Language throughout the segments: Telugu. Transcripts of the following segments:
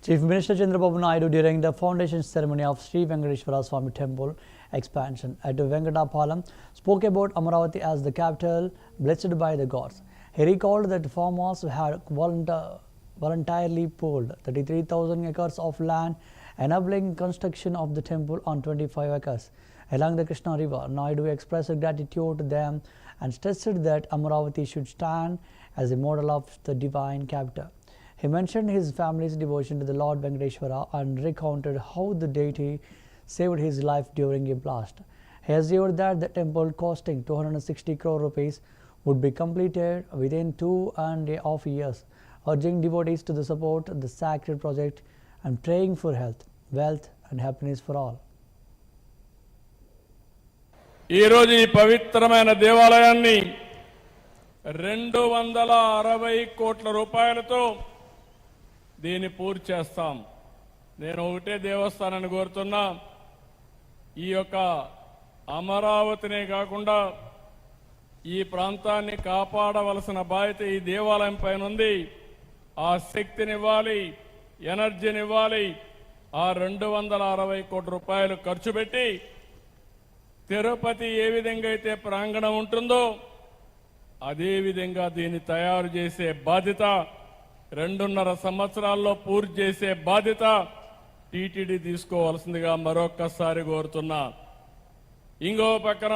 Chief Minister Chandrababu Naidu during the foundation ceremony of Sri Venkateshwara Swami Temple expansion at Venkatapalam spoke about Amaravati as the capital blessed by the gods. He recalled that farmers had voluntarily pooled 33,000 acres of land, enabling construction of the temple on 25 acres along the Krishna River. Naidu expressed gratitude to them and stressed that Amaravati should stand as a model of the divine capital. He mentioned his family's devotion to the Lord Venkateshwara and recounted how the deity saved his life during a blast. He assured that the temple, costing 260 crore rupees, would be completed within 2.5 years, urging devotees to support the sacred project and praying for health, wealth and happiness for all. ఈ రోజు ఈ పవిత్రమైన దేవాలయాన్ని 260 కోట్ల రూపాయలతో దీన్ని పూర్తి చేస్తాం. నేను ఒకటే దేవస్థానాన్ని కోరుతున్నా, ఈ యొక్క అమరావతినే కాకుండా ఈ ప్రాంతాన్ని కాపాడవలసిన బాధ్యత ఈ దేవాలయం పైన ఉంది. ఆ శక్తినివ్వాలి, ఎనర్జీనివ్వాలి. ఆ 260 కోట్ల రూపాయలు ఖర్చు పెట్టి తిరుపతి ఏ విధంగా అయితే ప్రాంగణం ఉంటుందో అదే విధంగా దీన్ని తయారు చేసే బాధ్యత, 2.5 సంవత్సరాల్లో పూర్తి చేసే బాధ్యత టీటీడీ తీసుకోవాల్సిందిగా మరొక్కసారి కోరుతున్నా. ఇంకో పక్కన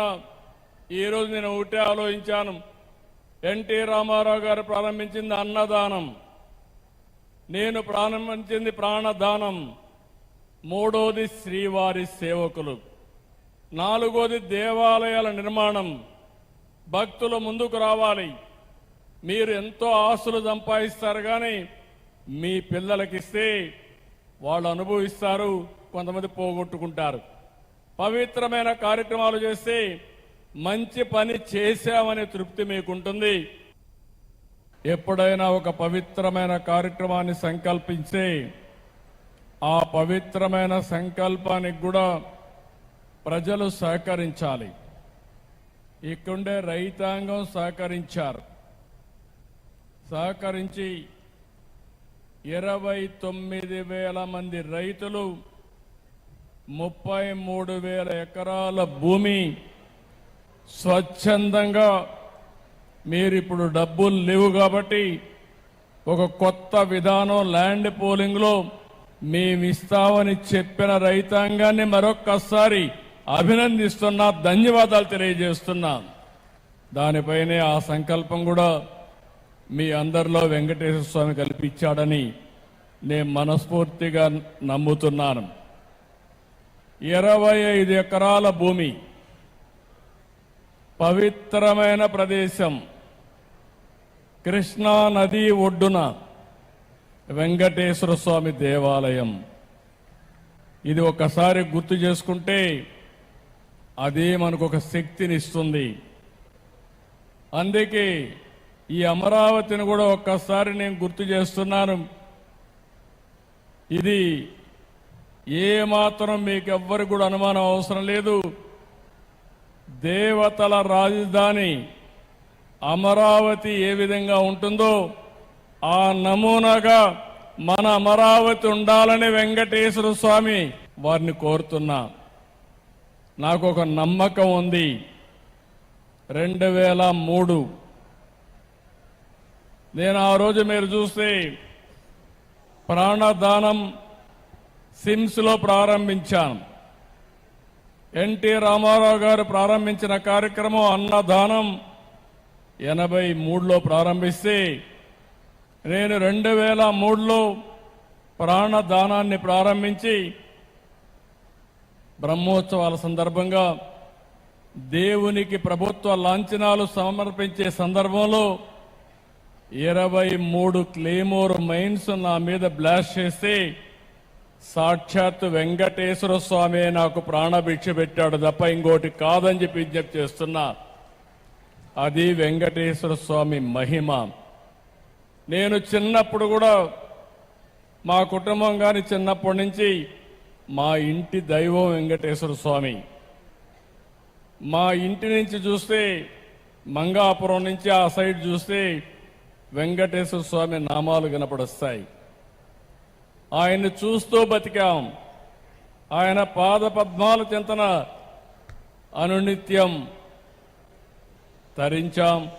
ఈరోజు నేను ఒకటే ఆలోచించాను. ఎన్టీ రామారావు గారు ప్రారంభించింది అన్నదానం, నేను ప్రారంభించింది ప్రాణదానం, 3వది శ్రీవారి సేవకులు, 4వది దేవాలయాల నిర్మాణం. భక్తులు ముందుకు రావాలి. మీరు ఎంతో ఆస్తులు సంపాదిస్తారు, కానీ మీ పిల్లలకిస్తే వాళ్ళు అనుభవిస్తారు, కొంతమంది పోగొట్టుకుంటారు. పవిత్రమైన కార్యక్రమాలు చేస్తే మంచి పని చేశామనే తృప్తి మీకుంటుంది. ఎప్పుడైనా ఒక పవిత్రమైన కార్యక్రమాన్ని సంకల్పిస్తే ఆ పవిత్రమైన సంకల్పానికి కూడా ప్రజలు సహకరించాలి. ఇక్కడుండే రైతాంగం సహకరించి 29,000 మంది రైతులు 33,000 ఎకరాల భూమి స్వచ్ఛందంగా, మీరిప్పుడు డబ్బులు లేవు కాబట్టి ఒక కొత్త విధానం ల్యాండ్ పోలింగ్లో మేమిస్తామని చెప్పిన రైతాంగాన్ని మరొక్కసారి అభినందిస్తున్నా, ధన్యవాదాలు తెలియజేస్తున్నా. దానిపైనే ఆ సంకల్పం కూడా మీ అందరిలో వెంకటేశ్వర స్వామి కల్పించాడని నేను మనస్ఫూర్తిగా నమ్ముతున్నాను. 25 ఎకరాల భూమి, పవిత్రమైన ప్రదేశం, కృష్ణా నది ఒడ్డున వెంకటేశ్వర స్వామి దేవాలయం. ఇది ఒకసారి గుర్తు చేసుకుంటే అదే మనకు ఒక శక్తినిస్తుంది. అందుకే ఈ అమరావతిని కూడా ఒక్కసారి నేను గుర్తు చేస్తున్నాను. ఇది ఏ మాత్రం మీకు ఎవ్వరికి కూడా అనుమానం అవసరం లేదు. దేవతల రాజధాని అమరావతి ఏ విధంగా ఉంటుందో ఆ నమూనాగా మన అమరావతి ఉండాలని వెంకటేశ్వర స్వామి వారిని కోరుతున్నా. నాకు ఒక నమ్మకం ఉంది. 2003 నేను ఆ రోజు మీరు చూస్తే ప్రాణదానం సిమ్స్లో ప్రారంభించాను. ఎన్టీ రామారావు గారు ప్రారంభించిన కార్యక్రమం అన్నదానం 83లో ప్రారంభిస్తే నేను 2003లో ప్రాణదానాన్ని ప్రారంభించి బ్రహ్మోత్సవాల సందర్భంగా దేవునికి ప్రభుత్వ లాంఛనాలు సమర్పించే సందర్భంలో 23 క్లేమోర్ మైన్స్ నా మీద బ్లాస్ట్ చేస్తే సాక్షాత్ వెంకటేశ్వర స్వామి నాకు ప్రాణభిక్ష పెట్టాడు తప్ప ఇంకోటి కాదని చెప్పి విజ్ఞప్తి చేస్తున్నా. అది వెంకటేశ్వర స్వామి మహిమ. నేను చిన్నప్పుడు కూడా మా కుటుంబం కానీ చిన్నప్పటి నుంచి మా ఇంటి దైవం వెంకటేశ్వర స్వామి. మా ఇంటి నుంచి చూస్తే మంగాపురం నుంచి ఆ సైడ్ చూస్తే వెంకటేశ్వర స్వామి నామాలు కనపడొస్తాయి. ఆయన్ని చూస్తూ బతికాం. ఆయన పాద పద్మాల చింతన అనునిత్యం తరించాం.